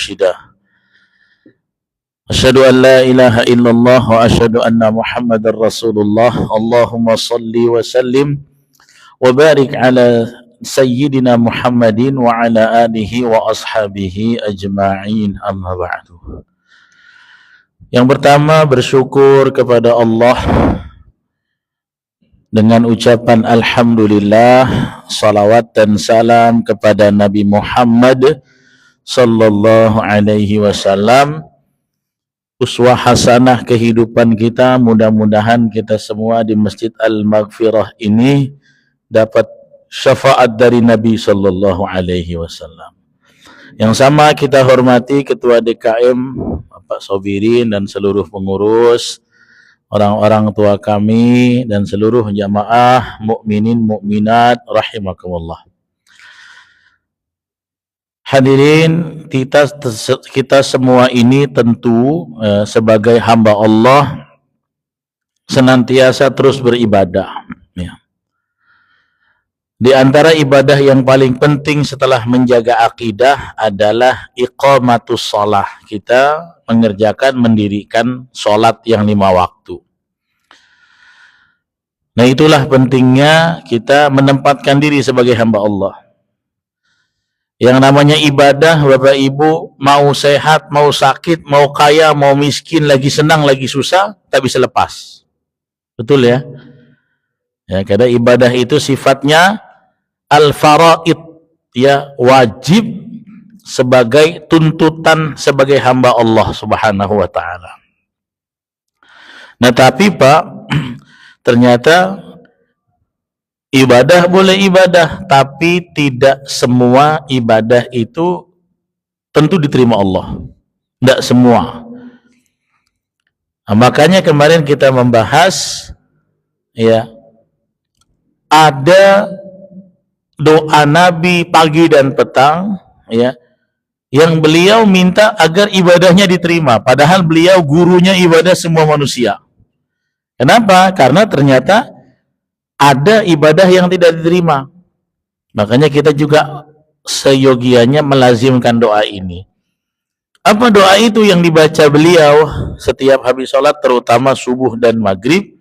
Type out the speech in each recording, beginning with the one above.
مرشدا أشهد أن لا إله إلا الله وأشهد أن محمد رسول الله اللهم صل وسلم وبارك على سيدنا محمد وعلى آله وأصحابه أجمعين أما بعد. Yang pertama, bersyukur kepada Allah dengan ucapan Alhamdulillah, salawat dan salam kepada Nabi Muhammad sallallahu alaihi wasallam, uswah hasanah kehidupan kita. Mudah-mudahan kita semua di Masjid Al-Maghfirah ini dapat syafaat dari Nabi sallallahu alaihi wasallam. Yang sama kita hormati Ketua DKM Bapak Sobirin dan seluruh pengurus, orang-orang tua kami dan seluruh jamaah mukminin mukminat rahimakumullah. Hadirin, kita semua ini tentu sebagai hamba Allah senantiasa terus beribadah. Ya. Di antara ibadah yang paling penting setelah menjaga akidah adalah iqamatus shalah. Kita mendirikan sholat yang 5 waktu. Nah, itulah pentingnya kita menempatkan diri sebagai hamba Allah. Yang namanya ibadah, Bapak Ibu, mau sehat, mau sakit, mau kaya, mau miskin, lagi senang, lagi susah, tak bisa lepas. Betul ya? Ya, karena ibadah itu sifatnya al-faraid, ya, wajib sebagai tuntutan sebagai hamba Allah Subhanahu wa taala. Nah, tapi Pak, ternyata ibadah boleh ibadah, tapi tidak semua ibadah itu tentu diterima Allah. Tidak semua. Nah, makanya kemarin kita membahas, ya, ada doa Nabi pagi dan petang, ya, yang beliau minta agar ibadahnya diterima, padahal beliau gurunya ibadah semua manusia. Kenapa? Karena ternyata ada ibadah yang tidak diterima. Makanya kita juga seyogianya melazimkan doa ini. Apa doa itu yang dibaca beliau setiap habis sholat, terutama subuh dan maghrib?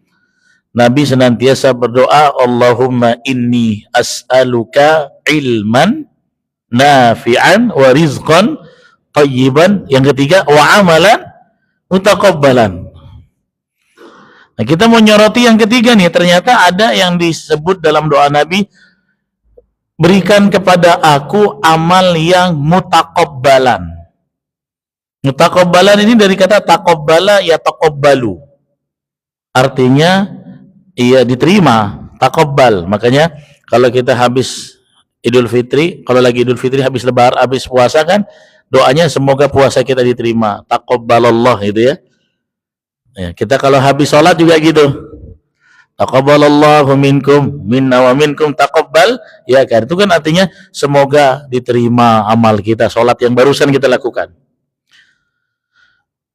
Nabi senantiasa berdoa, Allahumma inni as'aluka ilman nafi'an wa rizqan thayyiban. Yang ketiga, wa amalan mutaqabbalan. Nah, kita mau nyoroti yang ketiga nih. Ternyata ada yang disebut dalam doa Nabi, berikan kepada aku amal yang mutaqabbalan. Mutaqabbalan ini dari kata taqabbala ya taqabbalu. Artinya iya diterima, taqabbal. Makanya kalau kita habis Idul Fitri, kalau lagi Idul Fitri habis lebaran, habis puasa kan, doanya semoga puasa kita diterima, taqabbalallah, gitu ya. Ya, kita kalau habis sholat juga gitu, taqabbalallahu minkum minna wa minkum taqabbal, ya kan, itu kan artinya semoga diterima amal kita, sholat yang barusan kita lakukan.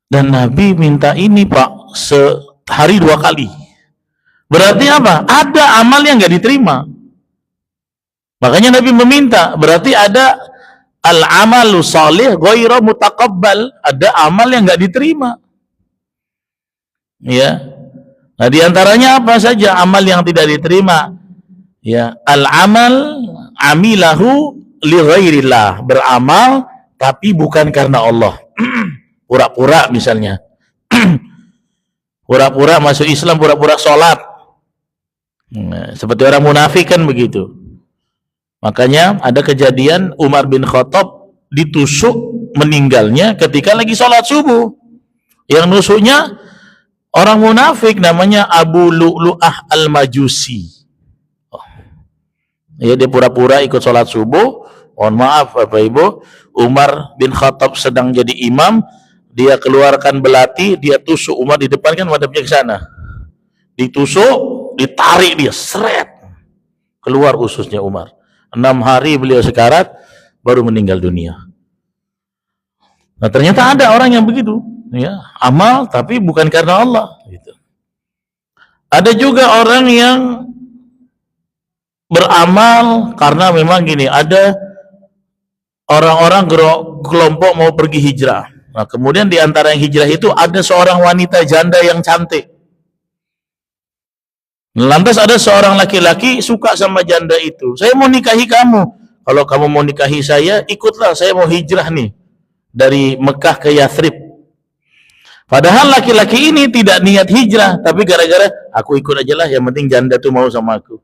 Dan Nabi minta ini Pak, sehari 2 kali. Berarti apa? Ada amal yang nggak diterima. Makanya Nabi meminta, berarti ada al-amalu shalih ghairu mutaqabbal, ada amal yang nggak diterima. Ya. Nah, diantaranya apa saja amal yang tidak diterima? Ya, al-amal amilahu li ghairillah, beramal tapi bukan karena Allah. Pura-pura misalnya. Pura-pura masuk Islam, pura-pura sholat. Nah, seperti orang munafik kan begitu. Makanya ada kejadian Umar bin Khattab ditusuk meninggalnya ketika lagi sholat subuh. Yang nusuknya orang munafik namanya Abu Lu'lu'ah al-Majusi. Ya, dia pura-pura ikut sholat subuh. Mohon maaf Bapak Ibu, Umar bin Khattab sedang jadi imam, dia keluarkan belati, dia tusuk Umar di depan, kan madhabnya ke sana. Ditusuk, ditarik dia, seret, keluar ususnya Umar. 6 hari beliau sekarat, baru meninggal dunia. Nah, ternyata ada orang yang begitu, ya, amal tapi bukan karena Allah, gitu. Ada juga orang yang beramal karena memang gini, ada orang-orang kelompok mau pergi hijrah. Nah, kemudian di antara yang hijrah itu ada seorang wanita janda yang cantik. Lantas ada seorang laki-laki suka sama janda itu. Saya mau nikahi kamu. Kalau kamu mau nikahi saya, ikutlah. Saya mau hijrah nih dari Mekah ke Yathrib. Padahal laki-laki ini tidak niat hijrah, tapi gara-gara aku ikut aja lah, yang penting janda tuh mau sama aku.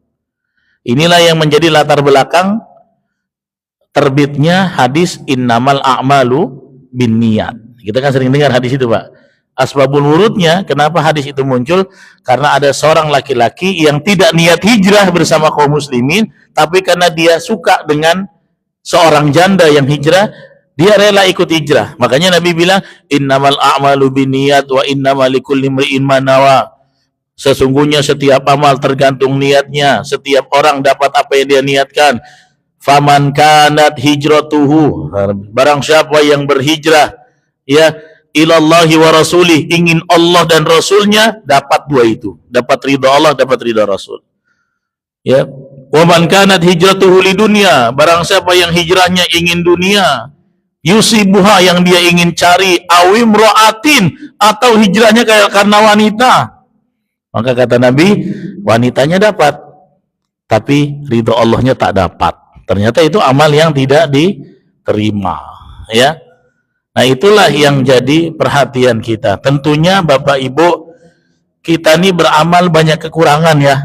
Inilah yang menjadi latar belakang terbitnya hadis innamal a'malu binniyat. Kita kan sering dengar hadis itu, Pak. Asbabul wurudnya, kenapa hadis itu muncul? Karena ada seorang laki-laki yang tidak niat hijrah bersama kaum muslimin, tapi karena dia suka dengan seorang janda yang hijrah, dia rela ikut hijrah. Makanya Nabi bilang, innamal a'malu binniyat wa innamal likulli imri'in ma nawa. Sesungguhnya setiap amal tergantung niatnya. Setiap orang dapat apa yang dia niatkan. Faman kanat hijratuhu, barang siapa yang berhijrah ya ilallahi wa rasulih, ingin Allah dan Rasulnya, dapat dua itu, dapat ridha Allah, dapat ridha Rasul. Ya, wa man kanat hijratuhu lidunya, barang siapa yang hijrahnya ingin dunia, yusibuha, yang dia ingin cari, awim ro'atin, atau hijrahnya kayak karena wanita, maka kata Nabi, wanitanya dapat, tapi ridha Allahnya tak dapat. Ternyata itu amal yang tidak diterima, ya. Nah, itulah yang jadi perhatian kita. Tentunya Bapak Ibu, kita ini beramal banyak kekurangan ya.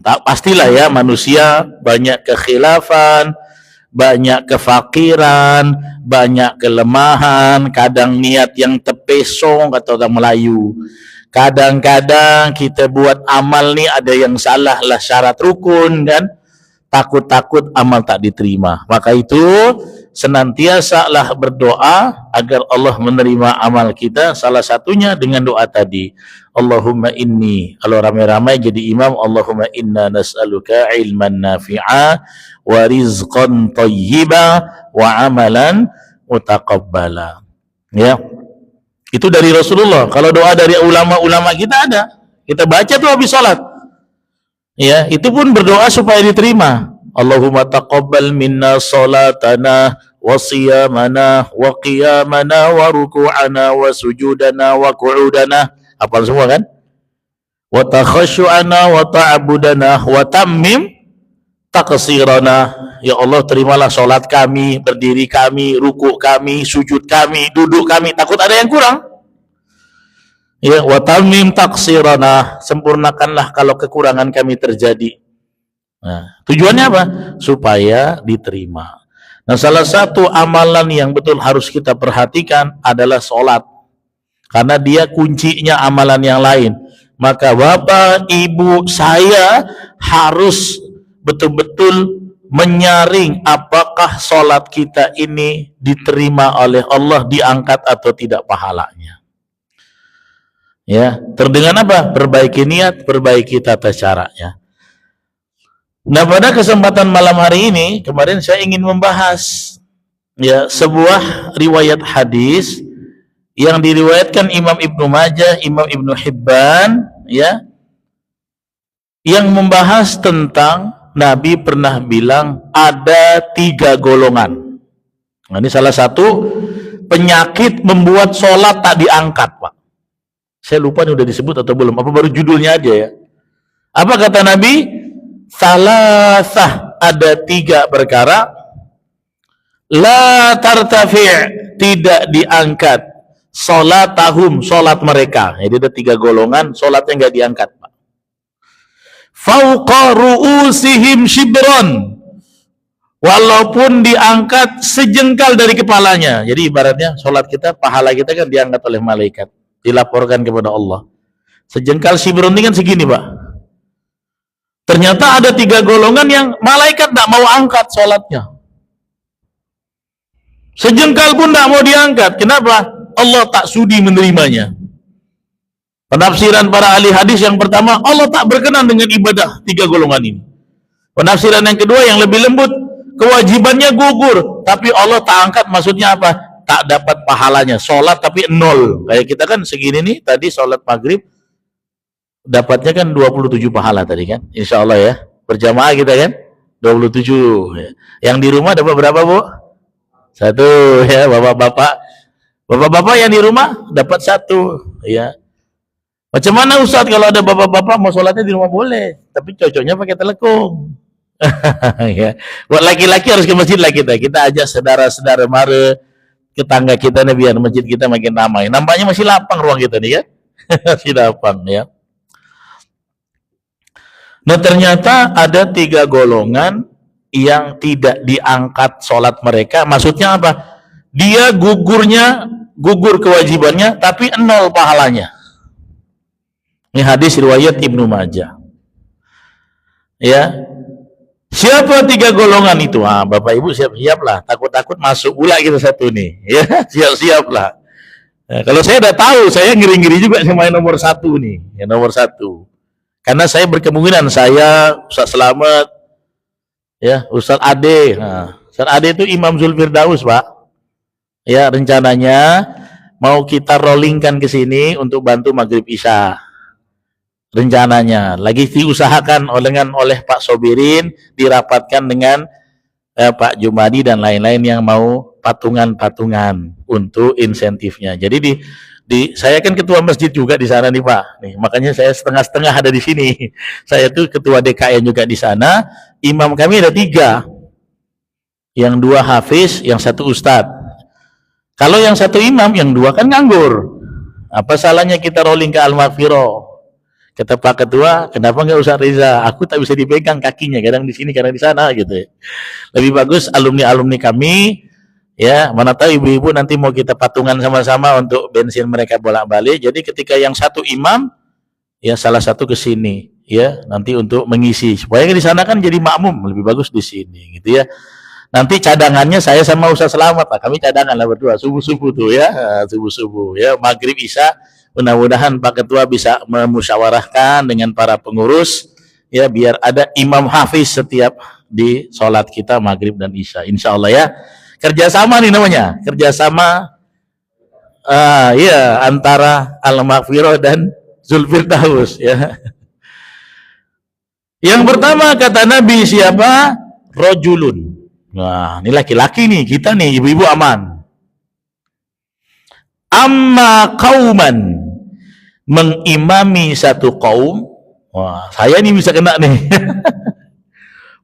Tak pastilah ya, manusia banyak kekhilafan, banyak kefakiran, banyak kelemahan, kadang niat yang tepesong atau orang Melayu. Kadang-kadang kita buat amal nih ada yang salah lah syarat rukun kan. Takut-takut amal tak diterima. Maka itu senantiasalah berdoa agar Allah menerima amal kita, salah satunya dengan doa tadi, Allahumma inni, kalau ramai-ramai jadi imam, Allahumma inna nas'aluka ilman nafi'a wa rizqan thayyiba wa amalan mutaqabbala. Ya, itu dari Rasulullah. Kalau doa dari ulama-ulama kita ada, kita baca tuh habis salat. Ya, itu pun berdoa supaya diterima. Allahumma taqabbal minna salatana wa siyamana wa qiyamana wa ruku'ana wa sujudana wa qu'udana. Hafal semua kan? Wa takhashu'ana wa ta'budana wa tammim taqsirana. Ya Allah, terimalah salat kami, berdiri kami, ruku kami, sujud kami, duduk kami. Takut ada yang kurang. Ya, wa tammim taqsirana, sempurnakanlah kalau kekurangan kami terjadi. Nah, tujuannya apa? Supaya diterima. Nah, salah satu amalan yang betul harus kita perhatikan adalah sholat. Karena dia kuncinya amalan yang lain. Maka Bapak, Ibu, saya harus betul-betul menyaring apakah sholat kita ini diterima oleh Allah, diangkat atau tidak pahalanya. Ya, terdengar apa? Perbaiki niat, perbaiki tata caranya. Nah, pada kesempatan malam hari ini, kemarin saya ingin membahas ya sebuah riwayat hadis yang diriwayatkan Imam Ibnu Majah, Imam Ibnu Hibban, ya, yang membahas tentang Nabi pernah bilang ada 3 golongan. Nah, ini salah satu penyakit membuat sholat tak diangkat, Pak. Saya lupa nih udah disebut atau belum, apa baru judulnya aja ya. Apa kata Nabi? Salasah, ada 3 perkara, la tartafi', tidak diangkat, sholatahum, sholat mereka. Jadi ada 3 golongan, sholatnya nggak diangkat, Pak. Fauqa ru'usihim shibron, walaupun diangkat sejengkal dari kepalanya. Jadi ibaratnya sholat kita, pahala kita kan diangkat oleh malaikat, dilaporkan kepada Allah. Sejengkal shibron ini kan segini, Pak. Ternyata ada 3 golongan yang malaikat tidak mau angkat sholatnya. Sejengkal pun tidak mau diangkat. Kenapa? Allah tak sudi menerimanya. Penafsiran para ahli hadis yang pertama, Allah tak berkenan dengan ibadah 3 golongan ini. Penafsiran yang kedua yang lebih lembut, kewajibannya gugur, tapi Allah tak angkat, maksudnya apa? Tak dapat pahalanya. Sholat tapi 0. Kayak kita kan segini nih, tadi sholat maghrib, dapatnya kan 27 pahala tadi kan, insya Allah ya, berjamaah kita kan 27. Yang di rumah dapat berapa, Bu? Satu ya, bapak-bapak yang di rumah dapat satu ya. Macam mana Ustaz kalau ada bapak-bapak mau sholatnya di rumah boleh, tapi cocoknya pakai telekung. Ya. Buat laki-laki harus ke masjid lah kita. Kita ajak saudara-saudara mara ke tangga kita nih biar masjid kita makin ramai. Nampaknya masih lapang ruang kita nih ya. Masih lapang ya. Nah ternyata ada 3 golongan yang tidak diangkat sholat mereka. Maksudnya apa? Dia gugur kewajibannya tapi 0 pahalanya. Ini hadis riwayat Ibnu Majah. Ya. Siapa 3 golongan itu? Ah, Bapak Ibu siap-siaplah. Takut-takut masuk pula kita satu nih. Ya, siap-siaplah. Nah, kalau saya udah tahu, saya ngiri-ngiri juga sama yang nomor 1 nih. Yang nomor 1. Karena saya berkemungkinan saya, Ustaz Selamat, ya, Ustaz Ade. Nah, Ustaz Ade itu Imam Zulfirdaus, Pak. Ya, rencananya mau kita rollingkan ke sini untuk bantu Maghrib Isya. Rencananya lagi diusahakan oleh Pak Sobirin, dirapatkan dengan Pak Jumadi dan lain-lain yang mau patungan-patungan untuk insentifnya. Jadi saya kan ketua masjid juga di sana nih Pak. Nih, makanya saya setengah-setengah ada di sini. Saya tuh ketua DKN juga di sana. Imam kami ada 3. Yang 2 hafiz, yang 1 ustadz. Kalau yang 1 imam, yang 2 kan nganggur. Apa salahnya kita rolling ke Al-Maghfirah? Kata Pak Ketua, kenapa nggak Ustaz Reza? Aku tak bisa dipegang kakinya, kadang di sini, kadang di sana gitu. Lebih bagus alumni-alumni kami, ya, mana tahu ibu-ibu nanti mau kita patungan sama-sama untuk bensin mereka bolak-balik. Jadi ketika yang 1 imam, ya salah satu ke sini, ya, nanti untuk mengisi. Supaya di sana kan jadi makmum, lebih bagus di sini, gitu ya. Nanti cadangannya saya sama Ustaz Selamat, Pak. Kami cadangan lah berdua, subuh-subuh tuh ya, subuh-subuh ya, Maghrib Isya. Mudah-mudahan Pak Ketua bisa memusyawarahkan dengan para pengurus ya biar ada imam hafiz setiap di sholat kita Maghrib dan Isya. Insya Allah ya. Kerjasama nih namanya, kerjasama ya antara Al-Maghfirah dan Zulfirdaus ya. Yang pertama kata Nabi siapa? Rojulun. Nah, ini laki-laki nih, kita nih ibu-ibu aman. Amma kauman, mengimami satu kaum. Wah, saya nih bisa kena nih.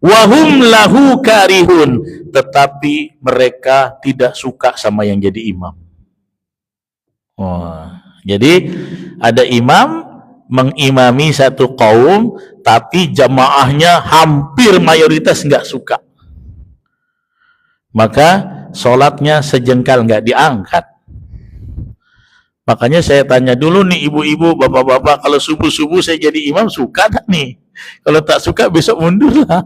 Wahum lahu karihun, tetapi mereka tidak suka sama yang jadi imam. Wah, jadi ada imam mengimami satu kaum, tapi jamaahnya hampir mayoritas nggak suka. Maka sholatnya sejengkal nggak diangkat. Makanya saya tanya dulu nih ibu-ibu, bapak-bapak, kalau subuh-subuh saya jadi imam suka tak nih? Kalau tak suka besok mundur lah.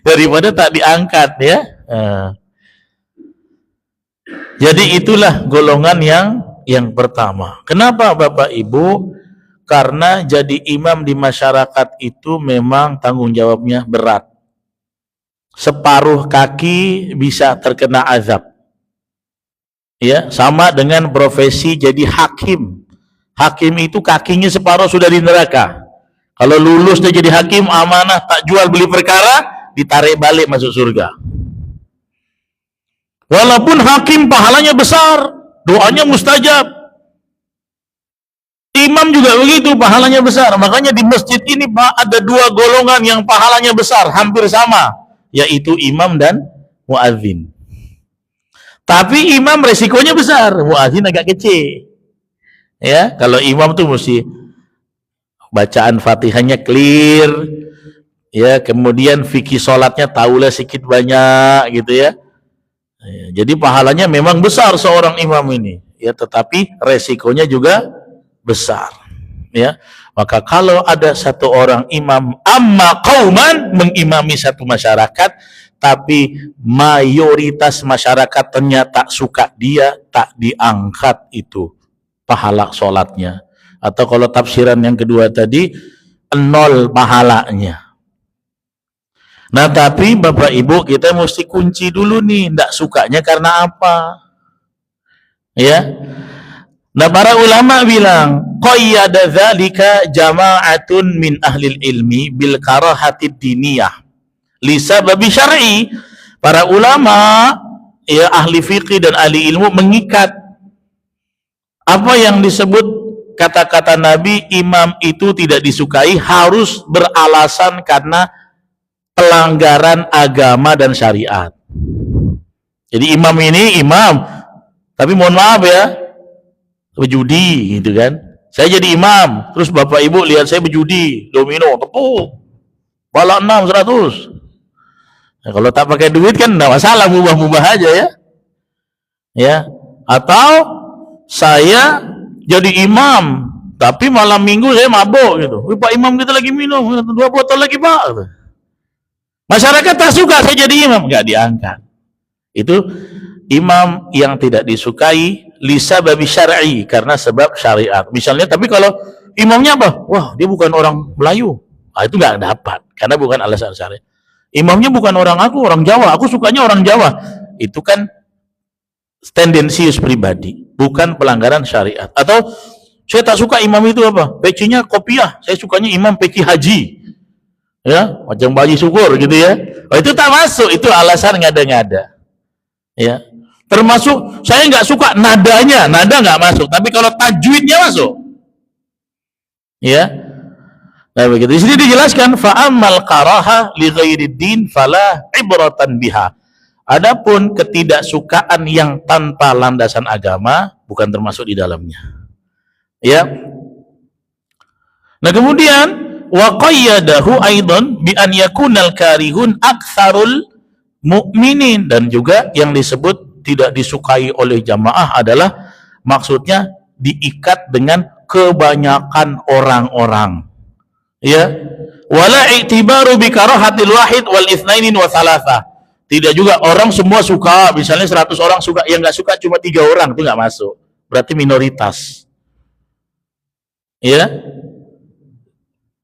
Daripada tak diangkat ya. Jadi itulah golongan yang pertama. Kenapa Bapak Ibu? Karena jadi imam di masyarakat itu memang tanggung jawabnya berat. Separuh kaki bisa terkena azab. Ya, sama dengan profesi jadi hakim. Hakim itu kakinya separuh sudah di neraka. Kalau lulus dia jadi hakim, amanah, tak jual beli perkara, ditarik balik masuk surga. Walaupun hakim pahalanya besar, doanya mustajab. Imam juga begitu, pahalanya besar. Makanya di masjid ini ada 2 golongan yang pahalanya besar, hampir sama, yaitu imam dan muadzin. Tapi imam resikonya besar, muadzin agak kecil. Ya, kalau imam tuh mesti bacaan Fatihahnya clear, ya, kemudian fikih sholatnya tahulah sedikit banyak gitu ya. Jadi pahalanya memang besar seorang imam ini, ya, tetapi resikonya juga besar. Ya, maka kalau ada satu orang imam amma qauman, mengimami satu masyarakat, tapi mayoritas masyarakat ternyata suka dia, tak diangkat itu pahala sholatnya. Atau kalau tafsiran yang kedua tadi 0 pahalanya. Nah tapi Bapak Ibu kita mesti kunci dulu nih, ndak sukanya karena apa ya. Nah para ulama bilang qayyada dzalika jama'atun min ahlil ilmi bil karahatid diniyah li sababi syar'i. Para ulama ya ahli fikih dan ahli ilmu mengikat apa yang disebut kata-kata Nabi imam itu tidak disukai harus beralasan karena pelanggaran agama dan syariat. Jadi imam ini imam, tapi mohon maaf ya, berjudi gitu kan. Saya jadi imam, terus bapak ibu lihat saya berjudi, domino, tepuk, bala 6, 100. Nah, kalau tak pakai duit kan enggak masalah, mubah-mubah aja ya. Ya. Atau saya jadi imam, tapi malam minggu saya mabuk gitu. Pak imam kita lagi minum, 2 botol lagi Pak. Masyarakat tak suka saya jadi imam, enggak diangkat. Itu imam yang tidak disukai lisa babi syar'i, karena sebab syariat. Misalnya, tapi kalau imamnya apa? Wah, dia bukan orang Melayu. Itu enggak dapat, karena bukan alasan syariat. Imamnya bukan orang aku, orang Jawa. Aku sukanya orang Jawa. Itu kan tendensius pribadi, bukan pelanggaran syariat. Atau saya tak suka imam itu apa? Pecinya kopiah. Saya sukanya imam peci haji. Ya, macam baji syukur gitu ya. Itu tak masuk, itu alasan ngada-ngada. Ya. Termasuk saya nggak suka nadanya, nada nggak masuk. Tapi kalau tajwidnya masuk. Ya. Nah, begitu. Di sini dijelaskan fa'amal karaha li ghairi din fala ibratan biha. Adapun ketidaksukaan yang tanpa landasan agama bukan termasuk di dalamnya. Ya. Nah, kemudian wa qayyadahu aidan bi an yakunal karihun aktsarul mu'minin, dan juga yang disebut tidak disukai oleh jamaah adalah maksudnya diikat dengan kebanyakan orang-orang. Ya. Wala i'tibaru bi karahatil wahid wal itsnaini wa thalatha. Tidak juga orang semua suka, misalnya 100 orang suka, yang nggak suka cuma 3 orang, itu nggak masuk. Berarti minoritas. Ya.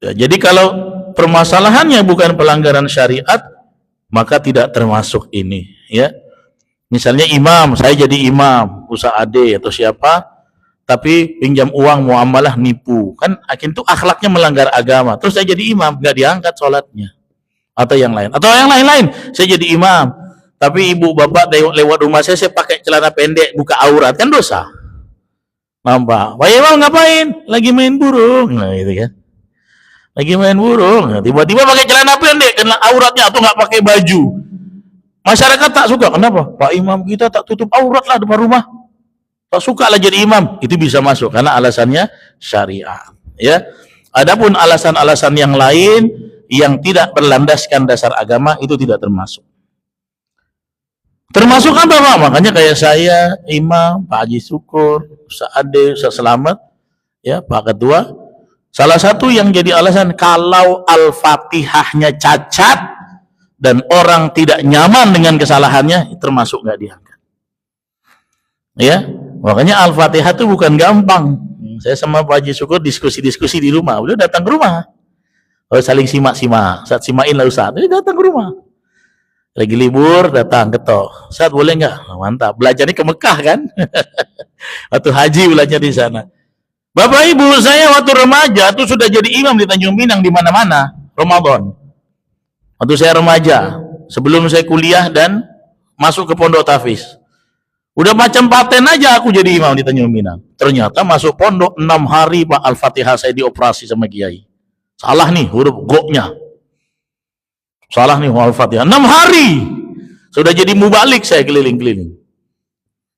Ya, jadi kalau permasalahannya bukan pelanggaran syariat, maka tidak termasuk ini. Ya. Misalnya imam, saya jadi imam, Ustaz Ade atau siapa, tapi pinjam uang muamalah nipu, kan akhirnya itu akhlaknya melanggar agama. Terus saya jadi imam, nggak diangkat sholatnya. Atau yang lain, atau yang lain-lain, saya jadi imam tapi ibu bapak lewat rumah saya pakai celana pendek buka aurat, kan dosa. Nampak Pak Imam ngapain? Lagi main burung. Nah gitu kan, lagi main burung, tiba-tiba pakai celana pendek kena auratnya, atau nggak pakai baju. Masyarakat tak suka. Kenapa? Pak Imam kita tak tutup aurat lah depan rumah, tak suka lah jadi imam. Itu bisa masuk karena alasannya syariat. Ya. Adapun alasan-alasan yang lain yang tidak berlandaskan dasar agama itu tidak termasuk. Termasuk apa Pak? Makanya kayak saya, imam, Pak Haji Syukur, Ustaz Ade, Ustaz Selamat, ya Pak Ketua, salah satu yang jadi alasan kalau Al-Fatihahnya cacat dan orang tidak nyaman dengan kesalahannya, termasuk nggak diangkat. Ya, makanya Al-Fatihah itu bukan gampang. Saya sama Pak Haji Syukur diskusi-diskusi di rumah, beliau datang ke rumah. Saling simak-simak, Ustaz simain lah Ustaz. Ini datang ke rumah. Lagi libur, datang ketok. Ustaz boleh nggak? Mantap. Belajarnya ke Mekah kan? Waktu haji belajar di sana. Bapak Ibu, saya waktu remaja tuh sudah jadi imam di Tanjung Pinang di mana-mana, Ramadan. Waktu saya remaja, sebelum saya kuliah dan masuk ke Pondok Tafiz. Udah macam paten aja aku jadi imam di Tanjung Pinang. Ternyata masuk pondok 6 hari Pak, Al-Fatihah saya dioperasi sama kiai. Salah nih huruf go-nya. Salah nih Al-Fatihah. 6 hari. Sudah jadi mubalik saya keliling-keliling.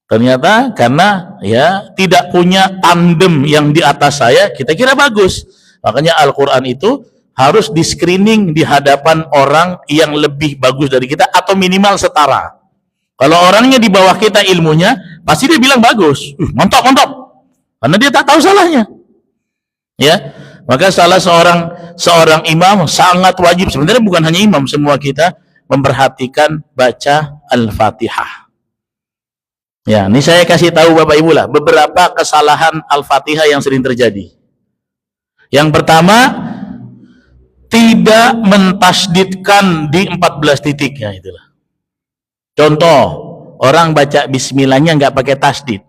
Ternyata karena ya tidak punya tandem yang di atas saya, kita kira bagus. Makanya Al-Quran itu harus di screening di hadapan orang yang lebih bagus dari kita atau minimal setara. Kalau orangnya di bawah kita ilmunya, pasti dia bilang bagus. Mantap, mantap. Karena dia tak tahu salahnya. Ya. Maka salah seorang imam sangat wajib, sebenarnya bukan hanya imam, semua kita memperhatikan baca Al-Fatihah. Ya, ini saya kasih tahu Bapak Ibu lah beberapa kesalahan Al-Fatihah yang sering terjadi. Yang pertama, tidak mentasdidkan di 14 titiknya itulah. Contoh, orang baca bismillahnya nggak pakai tasdid.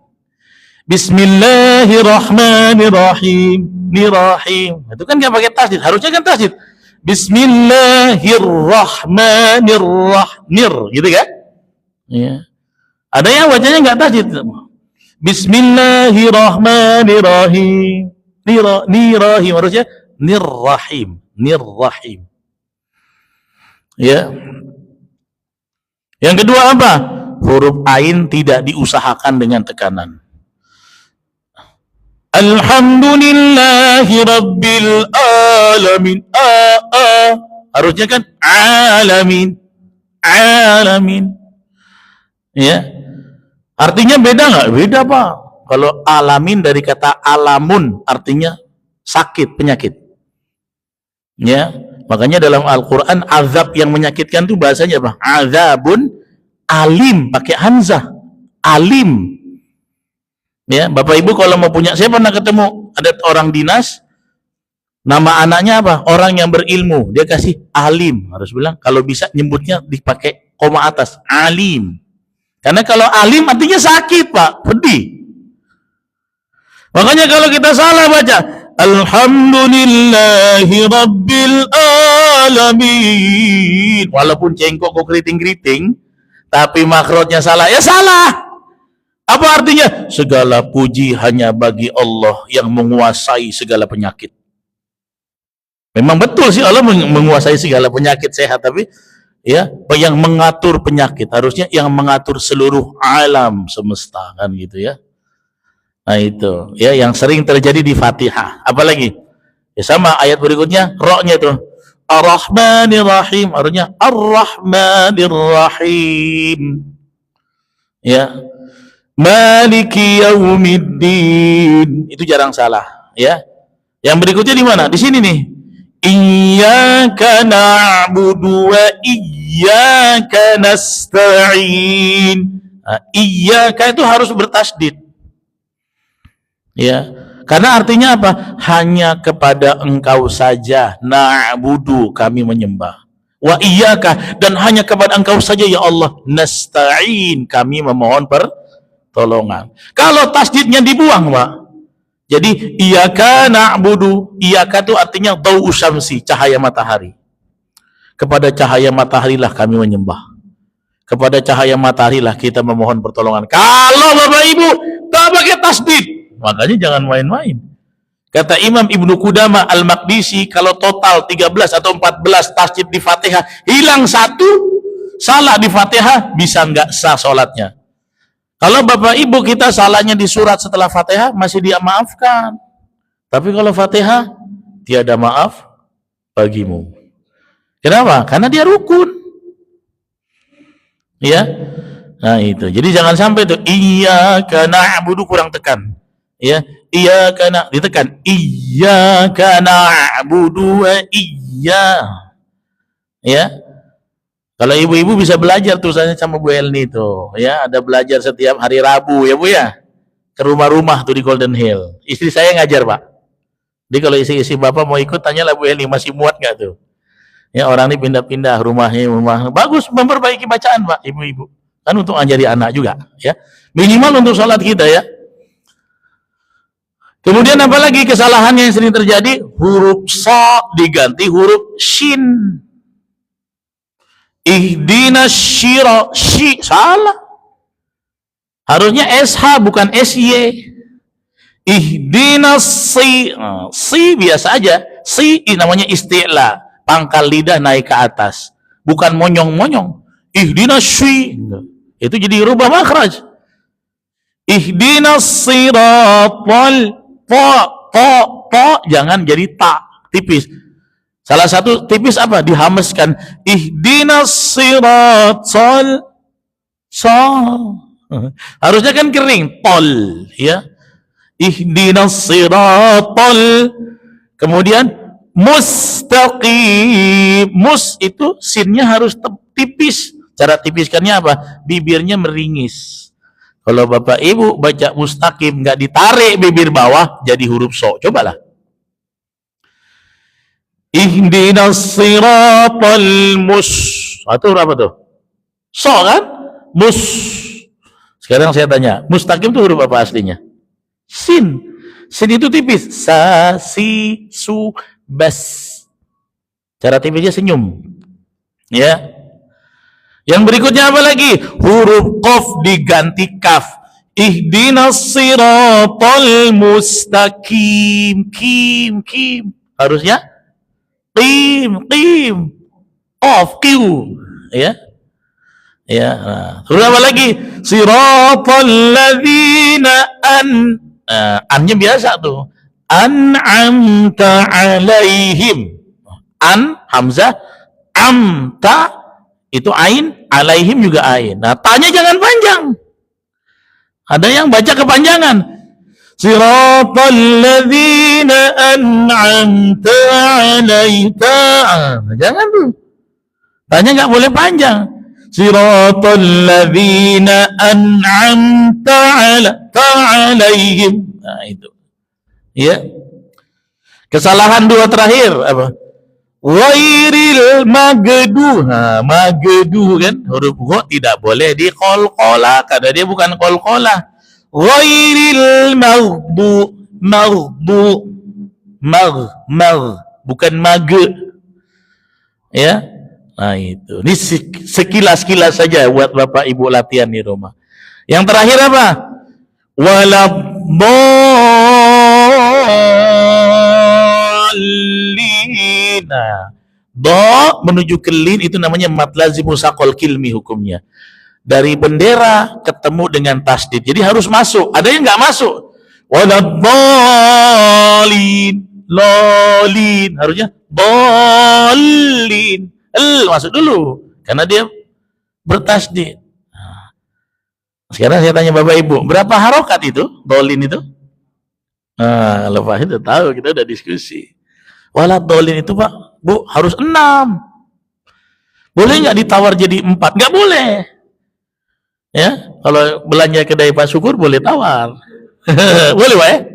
Bismillahirrahmanirrahim. Nirahim. Itu kan nggak pakai tasdid. Harusnya kan tasdid. Bismillahirrahmanirrahim. Gitu kan? Ya. Ada yang bacanya nggak tasydid. Bismillahirrahmanirrahim. Nirahim harusnya nirrahim. Ya. Yang kedua apa? Huruf ain tidak diusahakan dengan tekanan. Alhamdulillahi rabbil alamin. Harusnya kan alamin. Ya. Artinya beda nggak? Beda, Pak. Kalau alamin dari kata alamun, artinya sakit, penyakit. Ya. Makanya dalam Al-Quran azab yang menyakitkan itu bahasanya apa? Azabun alim, pakai hamzah. Alim. Ya, Bapak Ibu kalau mau punya, saya pernah ketemu ada orang dinas, nama anaknya apa? Orang yang berilmu, dia kasih alim, harus bilang kalau bisa nyebutnya dipakai koma atas, alim. Karena kalau alim artinya sakit, Pak, pedih. Makanya kalau kita salah baca Alhamdulillahi rabbil alamin, walaupun cengkok kok keriting-keriting, tapi makrotnya salah, ya salah. Apa artinya? Segala puji hanya bagi Allah yang menguasai segala penyakit. Memang betul sih Allah menguasai segala penyakit sehat, tapi ya yang mengatur penyakit harusnya yang mengatur seluruh alam semesta, kan gitu ya. Nah itu ya yang sering terjadi di Fatihah. Apalagi ya sama ayat berikutnya ro-nya itu Ar-Rahmanir-Rahim, harusnya Ar-Rahmanir-Rahim. Ya. Maliki yaumiddin, itu jarang salah ya. Yang berikutnya di mana? Di sini nih. Iyyaka na'budu wa iyyaka nasta'in. Nah, iyyaka itu harus bertasydid. Ya, karena artinya apa? Hanya kepada Engkau saja na'budu, kami menyembah. Wa iyyaka, dan hanya kepada Engkau saja ya Allah nasta'in, kami memohon pertolongan. Kalau tasydidnya dibuang, Pak. Jadi iyyaka na'budu, iyyaka itu artinya dhau syamsi, cahaya matahari. Kepada cahaya mataharilah kami menyembah. Kepada cahaya mataharilah kita memohon pertolongan. Kalau Bapak Ibu tak pakai tasydid, makanya jangan main-main. Kata Imam Ibnu Qudamah Al-Maqdisi, kalau total 13 atau 14 tasydid di Fatihah, hilang satu, salah di Fatihah, bisa nggak sah sholatnya. Kalau Bapak Ibu kita salahnya di surat setelah Fatihah, masih dia maafkan. Tapi kalau Fatihah, tiada maaf bagimu. Kenapa? Karena dia rukun. Ya. Nah itu. Jadi jangan sampai itu iyyaka na'budu kurang tekan. Ya, iyyaka ditekan. Iyyaka na'budu wa iyya. Ya. Kalau ibu-ibu bisa belajar tuh saya sama Bu Elni tuh, ya, ada belajar setiap hari Rabu ya Bu ya. Ke rumah-rumah tuh di Golden Hill. Istri saya ngajar, Pak. Jadi kalau isi Bapak mau ikut tanyalah Bu Elni masih muat enggak tuh. Ya, orang ini pindah-pindah rumahnya, rumah bagus, memperbaiki bacaan, Pak, ibu-ibu. Kan untuk ngajari anak juga, ya. Minimal untuk sholat kita ya. Kemudian apalagi kesalahan yang sering terjadi? Huruf sa diganti huruf shin. Ihdinas syira, syi, salah. Harusnya SH bukan SY. Ihdinas si, si biasa aja. Si namanya isti'la, pangkal lidah naik ke atas, bukan monyong-monyong. Ihdinas syi, itu jadi rubah makhraj. Ihdinas siratal, ta, jangan jadi ta, tipis. Salah satu tipis apa? Dihameskan. Ihdinas siratal, harusnya kan kering, tol, ya. Ihdinas siratal, kemudian mustaqim, mus itu sinnya harus tipis. Cara tipiskannya apa? Bibirnya meringis. Kalau Bapak Ibu baca mustaqim nggak ditarik bibir bawah, jadi huruf so. Cobalah. Ihdinas siratal mus. Itu apa tuh? So kan? Mus. Sekarang saya tanya, mustaqim itu huruf apa aslinya? Sin. Sin itu tipis. Sa, si, su, bas. Cara tipisnya senyum. Ya. Yang berikutnya apa lagi? Huruf qaf diganti kaf. Ihdinas siratal mustaqim. Kim. Harusnya qim. Qaf, q. Ya. Ya. Nah. Terus apa lagi? Siratal ladzina annya biasa tuh. An'amta alaihim. Hamzah, amta itu ain, alaihim juga ain. Nah, tanya jangan panjang. Ada yang baca kepanjangan. Siratal ladzina an'amta alaika. Jangan tuh. Tanya nggak boleh panjang. Siratal ladzina an'amta alaihim. Nah, itu. Ya. Kesalahan dua terakhir apa? Ghairil magdu. Nah, magdu kan huruf gha tidak boleh diqalqalah karena dia bukan qalqalah. Ghairil magdu bukan mag. Ya. Nah, itu. Ini sekilas-kilas saja buat Bapak Ibu latihan di rumah. Yang terakhir apa? Nah, do menuju ke lin itu namanya mad lazim musaqal kilmi hukumnya. Dari bendera ketemu dengan tasdid. Jadi harus masuk. Ada yang nggak masuk. Waladhdallin, lolin. Harusnya dallin. Masuk dulu karena dia bertasdid. Nah, sekarang saya tanya Bapak Ibu, berapa harokat itu? Dallin itu? Nah, kalau Pak itu tahu, kita udah diskusi. Waladhdallin itu Pak, Bu, harus 6. Boleh nggak ditawar jadi 4? Nggak boleh. Ya, kalau belanja kedai Pak Syukur boleh tawar. Boleh Pak ya?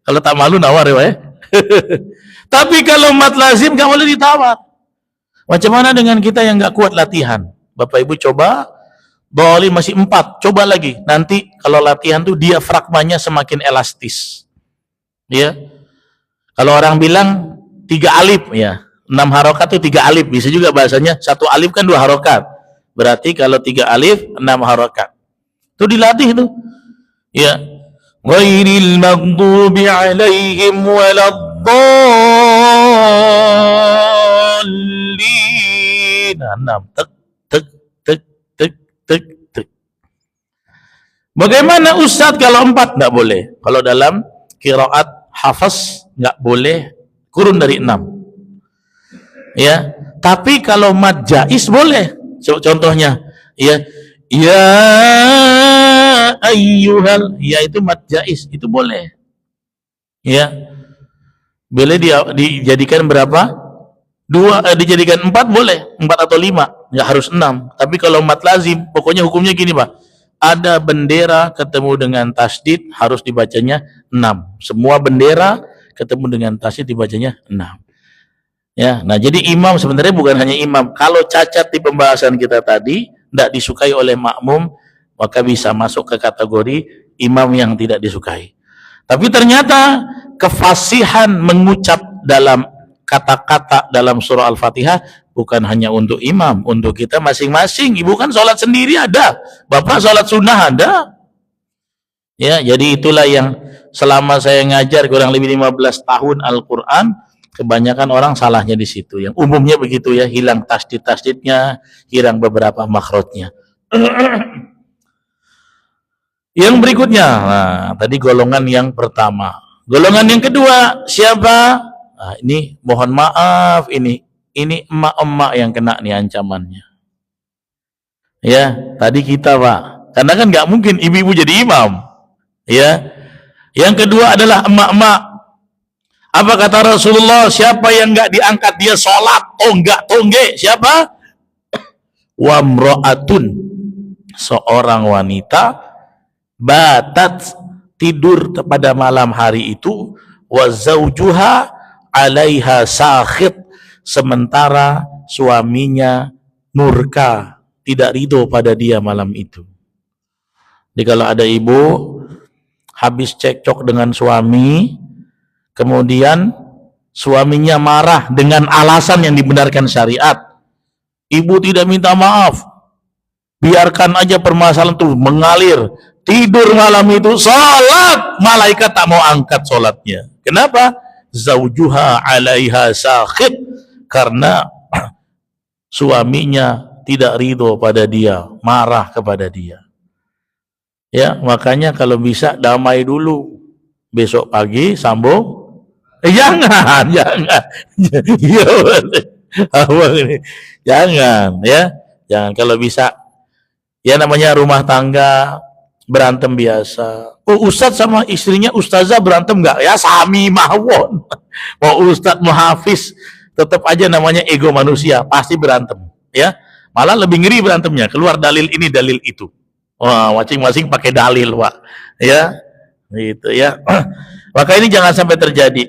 Kalau tak malu nawar ya Pak ya? Tapi kalau mat lazim nggak boleh ditawar. Macam mana dengan kita yang nggak kuat latihan? Bapak Ibu coba, dallin masih 4, coba lagi. Nanti kalau latihan tuh diafragmanya semakin elastis. Ya. Kalau orang bilang 3 alif ya, 6 harokat itu 3 alif, bisa juga bahasanya 1 alif kan 2 harokat, berarti kalau 3 alif 6 harokat itu dilatih tuh ya. Ghairil maghdubi alaihim waladdallin. 6 tek. Bagaimana Ustadz kalau 4? Nggak boleh. Kalau dalam qiraat hafaz nggak boleh kurun dari 6. Ya, tapi kalau mad jaiz boleh. Contohnya, ya ayyuhal, ya itu mad jaiz, itu boleh. Ya. Boleh dijadikan berapa? 2, dijadikan 4 boleh, 4 atau 5, nggak harus 6. Tapi kalau mad lazim, pokoknya hukumnya gini, Pak. Ada bendera ketemu dengan tasdid harus dibacanya 6. Semua bendera ketemu dengan tasdid dibacanya 6. Ya, nah jadi imam sebenarnya bukan hanya imam. Kalau cacat di pembahasan kita tadi tidak disukai oleh makmum, maka bisa masuk ke kategori imam yang tidak disukai. Tapi ternyata kefasihan mengucap dalam kata-kata dalam surah Al-Fatihah bukan hanya untuk imam, untuk kita masing-masing. Ibu kan sholat sendiri ada, bapak sholat sunnah ada. Ya, jadi itulah yang selama saya ngajar kurang lebih 15 tahun Al-Quran, kebanyakan orang salahnya di situ. Yang umumnya begitu ya, hilang tasdid-tasdidnya, hilang beberapa makhrajnya. Yang berikutnya, nah, tadi golongan yang pertama. Golongan yang kedua, siapa? Nah, ini mohon maaf, ini emak-emak yang kena nih ancamannya. Ya, tadi kita Pak, karena kan nggak mungkin ibu-ibu jadi imam. Ya, yang kedua adalah emak-emak. Apa kata Rasulullah? Siapa yang nggak diangkat dia sholat, tonggak, siapa? Wamro'atun, seorang wanita batat, tidur pada malam hari itu, wa zaujuha alaiha sakhit, sementara suaminya murka, tidak ridho pada dia malam itu. Jadi kalau ada ibu habis cekcok dengan suami, kemudian suaminya marah dengan alasan yang dibenarkan syariat, ibu tidak minta maaf, biarkan aja permasalahan tuh mengalir. Tidur malam itu, sholat, malaikat tak mau angkat sholatnya. Kenapa? Zaujuha alaiha sakhit, karena suaminya tidak ridho pada dia, marah kepada dia. Ya, makanya kalau bisa damai dulu, besok pagi sambung. Jangan. Iya, abang ini, jangan ya, jangan. Kalau bisa, ya namanya rumah tangga berantem biasa. Ustadz sama istrinya ustazah berantem nggak? Ya sami mawon. Mau ustadz mau hafiz, tetap aja namanya ego manusia, pasti berantem. Ya, malah lebih ngeri berantemnya. Keluar dalil ini, dalil itu. Wah, masing-masing pakai dalil, Pak. Ya, gitu ya. Maka ini jangan sampai terjadi.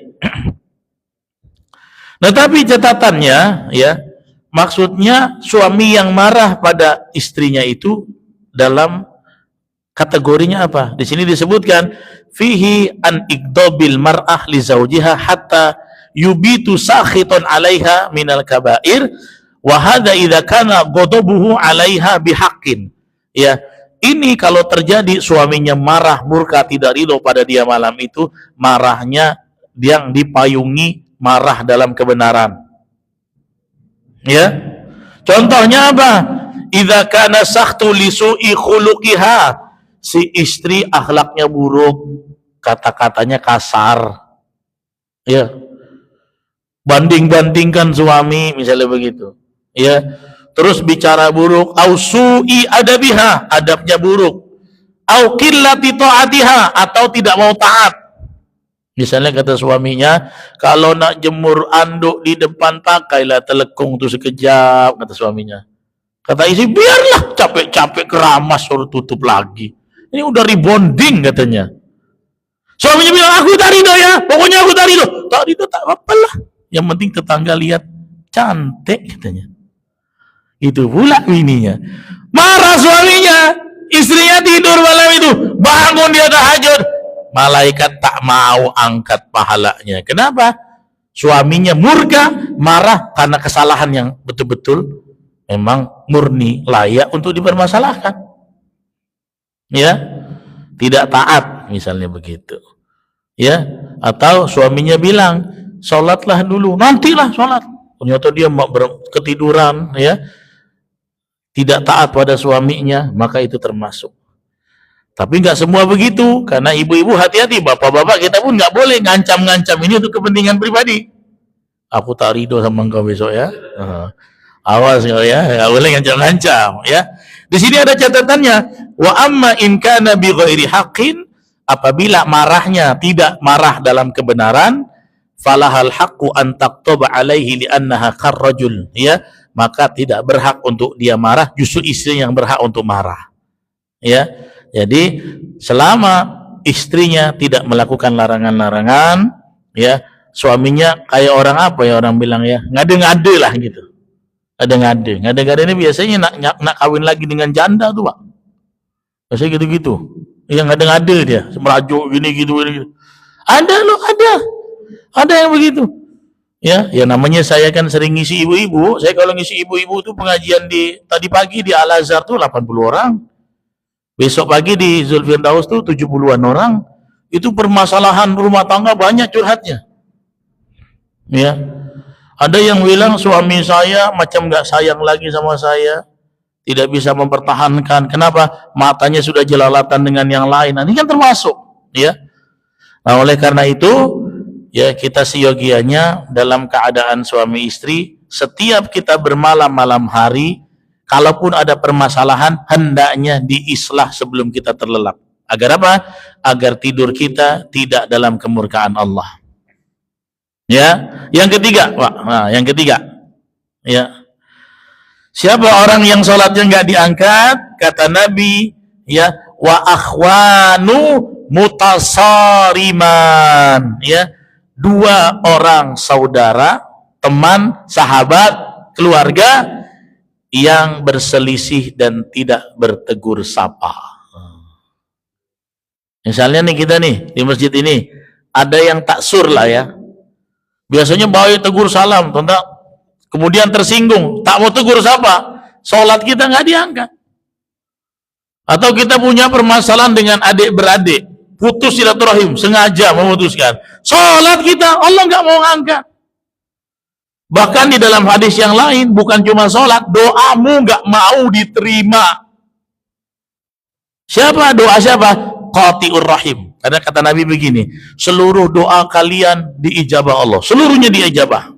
Nah, tapi catatannya, ya, maksudnya suami yang marah pada istrinya itu dalam kategorinya apa? Di sini disebutkan fihi an igdobil mar'ah li zaujiha hatta yubitu sakhiton 'alaiha minal kabair wa hadza idza kana ghadabuhu 'alaiha bihaqqin. Ya, ini kalau terjadi suaminya marah, murka, tidak ridho pada dia malam itu, marahnya yang dipayungi marah dalam kebenaran. Ya. Contohnya apa? Idza kana sakhtu li su'i khuluqiha, si istri akhlaknya buruk, kata-katanya kasar. Ya. Banding-bandingkan suami misalnya begitu. Ya. Terus bicara buruk, au su'i adabiha, adabnya buruk. Au qillati ta'atiha, atau tidak mau taat. Misalnya kata suaminya, kalau nak jemur anduk di depan pakailah telekung tuh sekejap, kata suaminya. Kata istri, biarlah capek-capek keramas suruh tutup lagi. Ini udah rebonding katanya. Suaminya bilang, aku tak ridho ya, pokoknya aku tak ridho. Tak ridho tak apa lah. Yang penting tetangga lihat cantik katanya. Itu pula bininya. Marah suaminya, istrinya tidur malam itu, bangun dia tahajud. Malaikat tak mau angkat pahalanya. Kenapa? Suaminya murka, marah karena kesalahan yang betul-betul memang murni layak untuk dipermasalahkan. Ya, tidak taat misalnya begitu. Ya, atau suaminya bilang, sholatlah dulu, nantilah sholat. Ternyata dia ketiduran, ya, tidak taat pada suaminya, maka itu termasuk. Tapi nggak semua begitu, karena ibu-ibu hati-hati, bapak-bapak kita pun nggak boleh ngancam-ngancam, ini untuk kepentingan pribadi. Aku tak ridho sama engkau besok ya. Awas kau ya, nggak boleh ngancam-ngancam ya. Di sini ada catatannya, wa amma in kana bi ghairi haqqin, apabila marahnya tidak marah dalam kebenaran, falahal haqqu an taqtaba alaihi li'annaha karrajul, ya, maka tidak berhak untuk dia marah, justru istri yang berhak untuk marah. Ya. Jadi selama istrinya tidak melakukan larangan-larangan, ya, suaminya kayak orang apa ya, orang bilang ya, ngade-ngade lah gitu. Ngade-ngade ini biasanya nak kawin lagi dengan janda tuh, Pak. Biasanya gitu-gitu. Yang ngade-ngade dia, merajuk gini gitu. Ada loh, ada yang begitu. Ya, ya namanya saya kan sering ngisi ibu-ibu. Saya kalau ngisi ibu-ibu tuh pengajian tadi pagi di Al Azhar tuh 80 orang. Besok pagi di Zulfirdaus tuh 70-an orang. Itu permasalahan rumah tangga banyak curhatnya. Ya. Ada yang bilang suami saya macam nggak sayang lagi sama saya, tidak bisa mempertahankan. Kenapa? Matanya sudah jelalatan dengan yang lain. Nah, ini kan termasuk, ya. Nah, oleh karena itu, ya, kita seyogianya dalam keadaan suami istri, setiap kita bermalam malam hari, kalaupun ada permasalahan, hendaknya diislah sebelum kita terlelap. Agar apa? Agar tidur kita tidak dalam kemurkaan Allah. Ya, yang ketiga, Pak. Nah, yang ketiga, ya, siapa orang yang sholatnya nggak diangkat? Kata Nabi, ya, wa akhwanu mutasariman, ya, dua orang saudara, teman, sahabat, keluarga yang berselisih dan tidak bertegur sapa. Misalnya nih kita nih di masjid ini ada yang taksur lah ya. Biasanya bawa tegur salam, kemudian tersinggung, tak mau tegur sapa, sholat kita nggak diangkat. Atau kita punya permasalahan dengan adik-beradik, putus silaturahim, sengaja memutuskan. Sholat kita, Allah nggak mau angkat. Bahkan di dalam hadis yang lain, bukan cuma sholat, doamu nggak mau diterima. Siapa? Doa siapa? Qati'ur rahim. Karena kata Nabi begini, seluruh doa kalian diijabah Allah. Seluruhnya diijabah.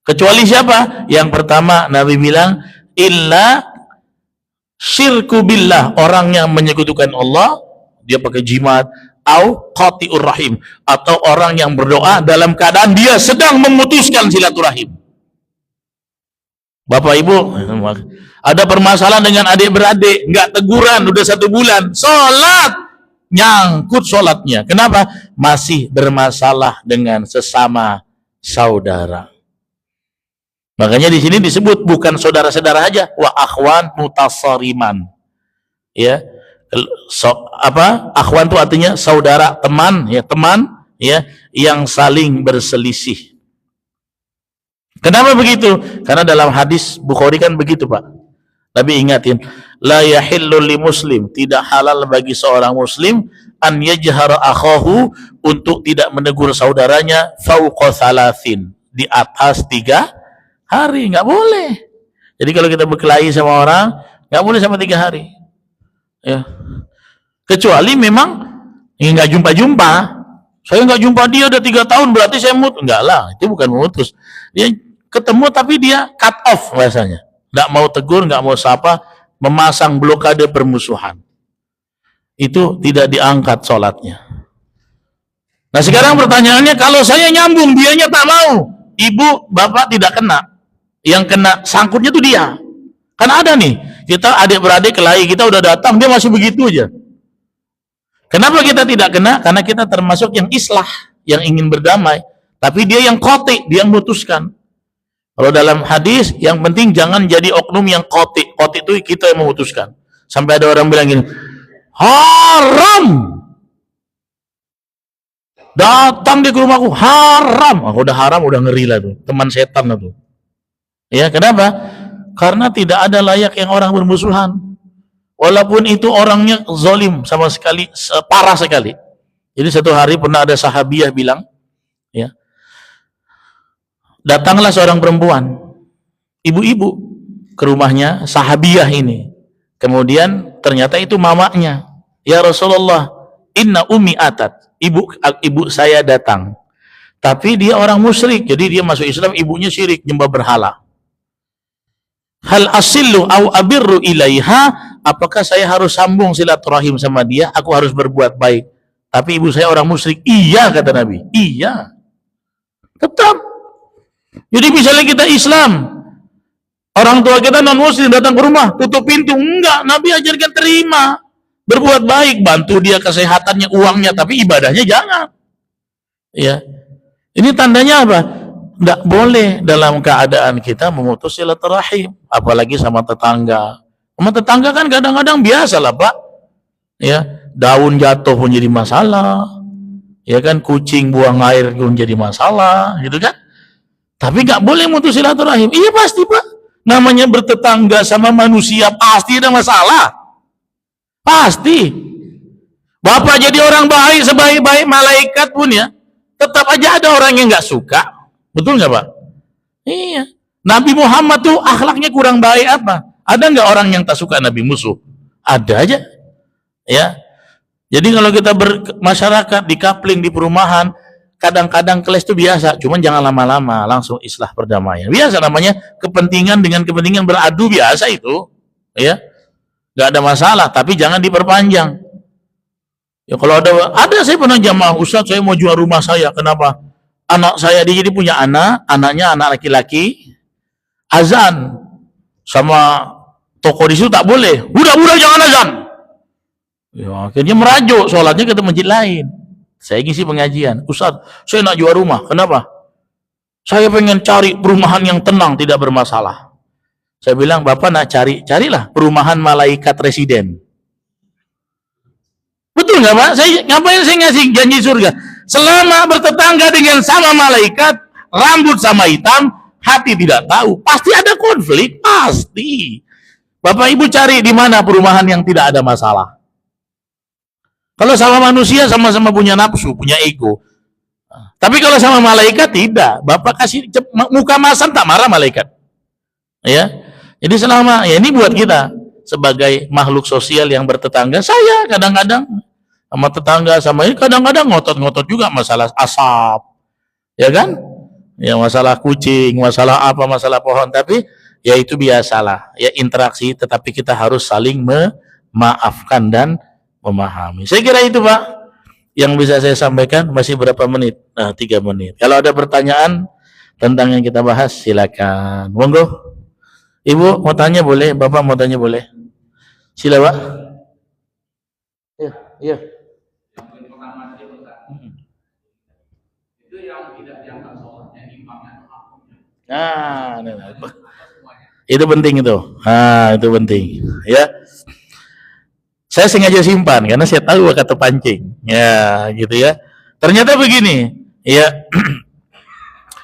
Kecuali siapa? Yang pertama Nabi bilang, illa syirku billah, orang yang menyekutukan Allah, dia pakai jimat, au qati'ur rahim, atau orang yang berdoa dalam keadaan dia sedang memutuskan silaturahim. Bapak Ibu, ada permasalahan dengan adik-beradik, nggak teguran, udah 1 bulan, sholat, nyangkut sholatnya. Kenapa? Masih bermasalah dengan sesama saudara. Makanya di sini disebut bukan saudara-saudara aja, wa akhwan mutasariman. Ya. Akhwan itu artinya saudara, teman, ya, teman, ya, yang saling berselisih. Kenapa begitu? Karena dalam hadis Bukhari kan begitu, Pak. Nabi ingatin, la yahillu li muslim, tidak halal bagi seorang muslim an yajhara akhahu, untuk tidak menegur saudaranya fauqa thalathin, di atas 3 hari, nggak boleh. Jadi kalau kita berkelahi sama orang, nggak boleh sampai 3 hari. Ya. Kecuali memang nggak jumpa-jumpa. Saya nggak jumpa dia udah 3 tahun, berarti saya enggak lah, itu bukan memutus. Dia ketemu tapi dia cut off bahasanya. Nggak mau tegur, nggak mau sapa, memasang blokade permusuhan. Itu tidak diangkat sholatnya. Nah sekarang pertanyaannya, kalau saya nyambung, dianya tak mau, ibu, bapak tidak kena. Yang kena sangkutnya tuh dia. Kan ada nih, kita adik-beradik kelahi, kita udah datang, dia masih begitu aja. Kenapa kita tidak kena? Karena kita termasuk yang islah, yang ingin berdamai. Tapi dia yang qati, dia yang memutuskan. Kalau dalam hadis, yang penting jangan jadi oknum yang qati. Qati itu kita yang memutuskan. Sampai ada orang bilang gini, haram datang di rumahku, haram. Udah haram, udah ngeri lah tuh, teman setan lah tuh. Ya, kenapa? Karena tidak ada layak yang orang bermusuhan. Walaupun itu orangnya zalim sama sekali, parah sekali. Jadi satu hari pernah ada sahabiah bilang, ya, datanglah seorang perempuan, ibu-ibu, ke rumahnya sahabiah ini. Kemudian ternyata itu mamanya. Ya Rasulullah, inna ummi atat, ibu saya datang. Tapi dia orang musyrik, jadi dia masuk Islam, ibunya syirik, nyembah berhala. Hal asillu au abirru ilaiha, apakah saya harus sambung silaturahim sama dia, aku harus berbuat baik, tapi ibu saya orang musyrik? Iya, kata Nabi, iya, tetap. Jadi misalnya kita Islam, orang tua kita non muslim datang ke rumah, tutup pintu, enggak, Nabi ajarkan terima, berbuat baik, bantu dia kesehatannya, uangnya, tapi ibadahnya jangan. Ya, ini tandanya apa? Tidak boleh dalam keadaan kita memutus silaturahim, apalagi sama tetangga. Sama tetangga kan kadang-kadang biasa lah, Pak. Ya, daun jatuh pun jadi masalah. Ya kan, kucing buang air pun jadi masalah, gitu kan? Tapi nggak boleh memutus silaturahim. Iya pasti, Pak. Namanya bertetangga sama manusia pasti ada masalah. Pasti. Bapak jadi orang baik, sebaik-baik malaikat pun ya, tetap aja ada orang yang nggak suka. Betul nggak, Pak? Iya. Nabi Muhammad tuh akhlaknya kurang baik apa? Ada nggak orang yang tak suka Nabi, musuh? Ada aja. Ya. Jadi kalau kita bermasyarakat, di kapling, di perumahan, kadang-kadang keles itu biasa, cuman jangan lama-lama, langsung islah perdamaian. Biasa namanya, kepentingan dengan kepentingan beradu, biasa itu. Ya. Nggak ada masalah, tapi jangan diperpanjang. Ya kalau ada saya pernah jamaah, Ustaz, saya mau jual rumah saya, kenapa? Anak saya, dia jadi punya anaknya anak laki-laki, azan sama toko di situ tak boleh, budak-budak jangan azan. Ya, akhirnya merajuk, sholatnya ke masjid lain. Saya ngisi pengajian, Ustaz, saya nak jual rumah, kenapa? Saya pengen cari perumahan yang tenang, tidak bermasalah. Saya bilang, Bapak nak carilah perumahan malaikat residen. Betul nggak, Pak? Ngapain saya ngasih janji surga? Selama bertetangga dengan sama malaikat, rambut sama hitam, hati tidak tahu, pasti ada konflik, pasti. Bapak Ibu cari di mana perumahan yang tidak ada masalah. Kalau sama manusia sama-sama punya nafsu, punya ego. Tapi kalau sama malaikat tidak. Bapak kasih muka masam tak marah malaikat. Ya. Jadi selama ya ini buat kita sebagai makhluk sosial yang bertetangga, saya kadang-kadang sama tetangga sama ini kadang-kadang ngotot-ngotot juga masalah asap. Ya kan? Ya masalah kucing, masalah apa, masalah pohon, tapi ya itu biasalah. Ya interaksi, tetapi kita harus saling memaafkan dan memahami. Saya kira itu, Pak, yang bisa saya sampaikan. Masih berapa menit? Nah, 3 menit. Kalau ada pertanyaan tentang yang kita bahas, silakan. Monggo. Ibu mau tanya boleh, Bapak mau tanya boleh. Sila, Pak. Iya, iya. Itu yang tidak dianggap sholatnya imamnya. Nah, itu penting itu. Nah, itu penting. Ya. Saya sengaja simpan karena saya tahu kata pancing. Ya, gitu ya. Ternyata begini, ya.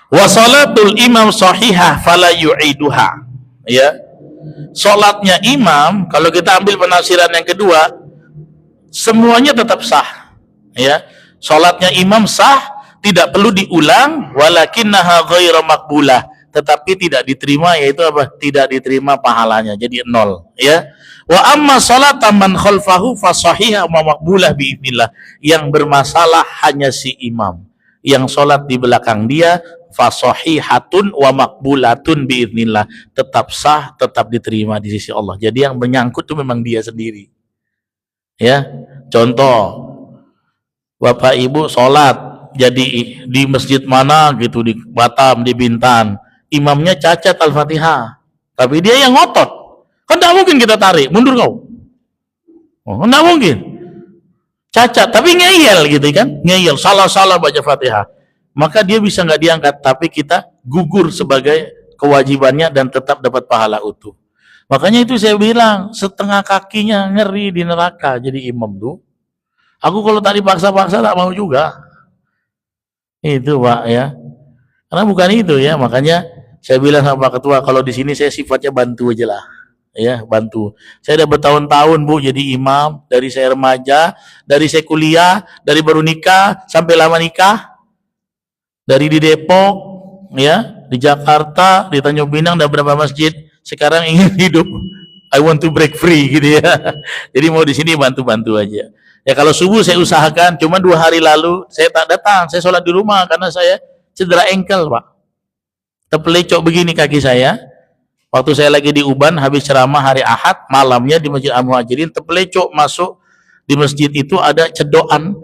Wa salatul imam sahihah fala yu'iduha. Ya. Salatnya imam, kalau kita ambil penafsiran yang kedua, semuanya tetap sah. Ya. Salatnya imam sah, tidak perlu diulang, walakinnaha ghairu maqbulah, tetapi tidak diterima, yaitu apa? Tidak diterima pahalanya, jadi 0, ya. Wa amma salata man khalfahu fa sahihah wa maqbulah biidznillah. Yang bermasalah hanya si imam. Yang salat di belakang dia fa sahihatun wa maqbulatun biidznillah. Tetap sah, tetap diterima di sisi Allah. Jadi yang menyangkut itu memang dia sendiri. Ya. Contoh, Bapak Ibu salat jadi di masjid mana gitu, di Batam, di Bintan, imamnya cacat Al-Fatihah, tapi dia yang ngotot. Kan tidak mungkin kita tarik, mundur kau. Oh, tidak mungkin. Cacat, tapi ngeyel gitu kan, ngeyel, salah-salah baca Fatihah. Maka dia bisa nggak diangkat, tapi kita gugur sebagai kewajibannya dan tetap dapat pahala utuh. Makanya itu saya bilang, setengah kakinya ngeri di neraka jadi imam tuh. Aku kalau tadi paksa-paksa tak mau juga. Itu, Pak, ya. Karena bukan itu ya, makanya saya bilang sama Pak Ketua, kalau di sini saya sifatnya bantu aja lah. Ya, bantu. Saya udah bertahun-tahun, Bu, jadi imam, dari saya remaja, dari saya kuliah, dari baru nikah sampai lama nikah. Dari di Depok, ya, di Jakarta, di Tanjung Pinang ada berapa masjid. Sekarang ingin hidup I want to break free gitu ya. Jadi mau di sini bantu-bantu aja. Ya kalau subuh saya usahakan, cuma 2 hari lalu saya tak datang, saya sholat di rumah karena saya cedera engkel, Pak. Terpelecok begini kaki saya. Waktu saya lagi di Uban, habis ceramah hari Ahad, malamnya di Masjid Al-Muhajirin, terpelecok masuk di masjid itu ada cedokan.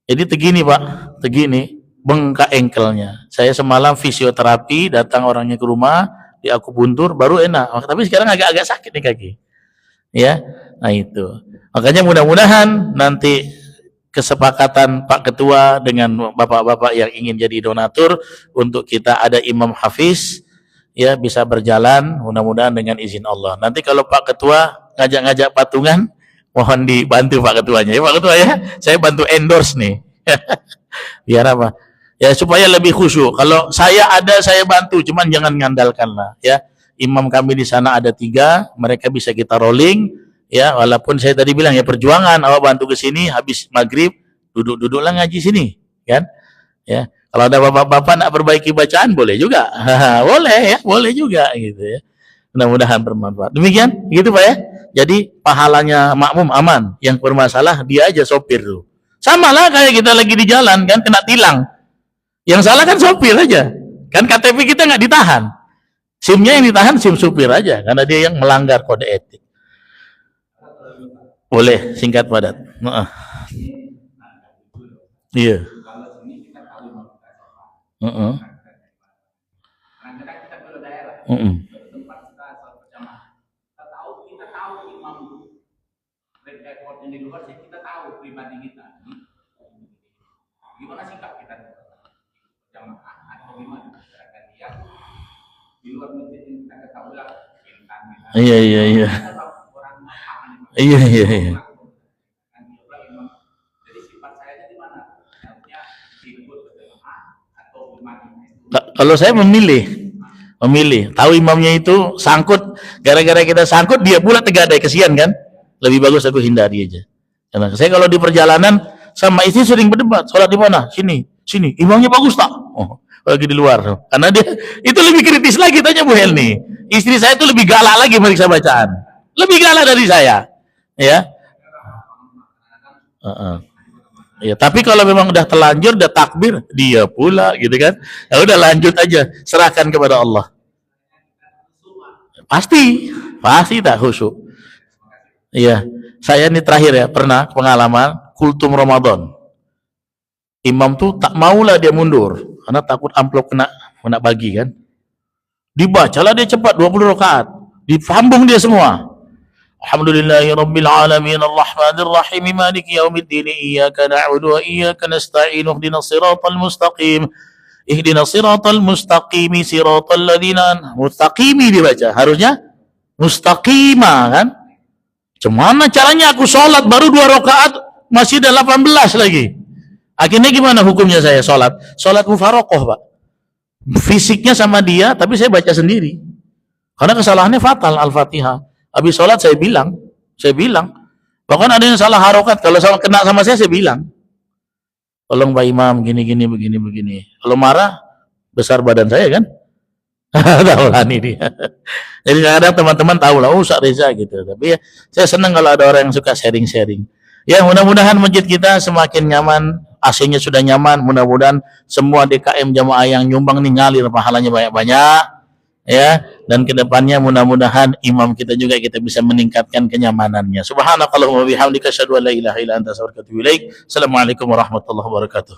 Jadi tegini, Pak, tegini, bengkak engkelnya. Saya semalam fisioterapi, datang orangnya ke rumah, di akupuntur, baru enak. Tapi sekarang agak-agak sakit nih kaki. Ya, nah itu. Makanya mudah-mudahan nanti kesepakatan Pak Ketua dengan bapak-bapak yang ingin jadi donatur untuk kita ada imam hafiz, ya bisa berjalan mudah-mudahan dengan izin Allah. Nanti kalau Pak Ketua ngajak-ngajak patungan, mohon dibantu Pak Ketuanya. Ya Pak Ketua ya, saya bantu endorse nih. Biar apa? Ya supaya lebih khusyuk. Kalau saya ada, saya bantu, cuman jangan ngandalkan lah. Ya, imam kami di sana ada 3, mereka bisa kita rolling. Ya, walaupun saya tadi bilang ya perjuangan, awak bantu ke sini, habis maghrib duduk-duduklah ngaji sini, kan? Ya, kalau ada bapak-bapak nak perbaiki bacaan boleh juga, boleh ya, boleh juga gitu ya. Mudah-mudahan bermanfaat. Demikian, gitu Pak ya. Jadi pahalanya makmum aman, yang bermasalah dia aja sopir tuh. Sama lah kayak kita lagi di jalan kan kena tilang. Yang salah kan sopir aja. Kan KTP kita nggak ditahan. SIM-nya yang ditahan SIM supir aja karena dia yang melanggar kode etik. Boleh singkat padat. Iya. Gimana sikap kita jamaah atau gimana masyarakat yang di luar masjid ini kita ketahui lah bintang. Iya iya iya. Iya iya iya. Jadi sifat saya di mana? Harusnya ikut berjamaah atau gimana? Kalau saya memilih Memilih. Tahu imamnya itu sangkut, gara-gara kita sangkut dia pula tegadai, kesian kan? Lebih bagus aku hindari aja. Karena saya kalau di perjalanan sama istri sering berdebat, sholat di mana? Sini, sini. Imamnya bagus tak? Oh, lagi di luar. Karena dia itu lebih kritis lagi, tanya Bu Helni. Istri saya itu lebih galak lagi meriksa bacaan. Lebih galak dari saya. Ya. Ya, tapi kalau memang udah terlanjur, udah takbir, dia pula gitu kan. Ya udah lanjut aja, serahkan kepada Allah. Pasti tak khusyuk. Iya, saya ini terakhir ya, pernah pengalaman kultum Ramadan. Imam tuh tak maulah dia mundur karena takut amplop kena bagi kan. Dibacalah dia cepat 20 rakaat. Disambung dia semua. Alhamdulillahirabbil alamin arrahmanir rahim maliki yaumiddin iyyaka na'budu wa iyyaka nasta'in ihdinas siratal mustaqim siratal ladzina mustaqimi dibaca, harusnya mustaqima kan. Gimana caranya aku sholat baru 2 rakaat masih ada 18 lagi. Akhirnya gimana hukumnya saya sholat mufarokoh Pak, fisiknya sama dia tapi saya baca sendiri karena kesalahannya fatal Al-Fatihah. Habis sholat saya bilang bahkan ada yang salah harokat, kalau kena sama saya bilang tolong Pak Imam begini begini. Kalau marah besar badan saya kan. Tahu lah ini dia. Jadi kadang teman-teman tahu lah, Ustaz Reza gitu. Tapi ya, saya senang kalau ada orang yang suka sharing-sharing. Ya mudah-mudahan masjid kita semakin nyaman, AC-nya sudah nyaman. Mudah-mudahan semua DKM jamaah yang nyumbang nih ngalir pahalanya banyak-banyak. Ya, dan kedepannya mudah-mudahan imam kita juga kita bisa meningkatkan kenyamanannya. Subhanakallahumma wa bihamdika asyhadu an la ilaha illa anta astaghfiruka wa atubu ilaik. Assalamualaikum warahmatullahi wabarakatuh.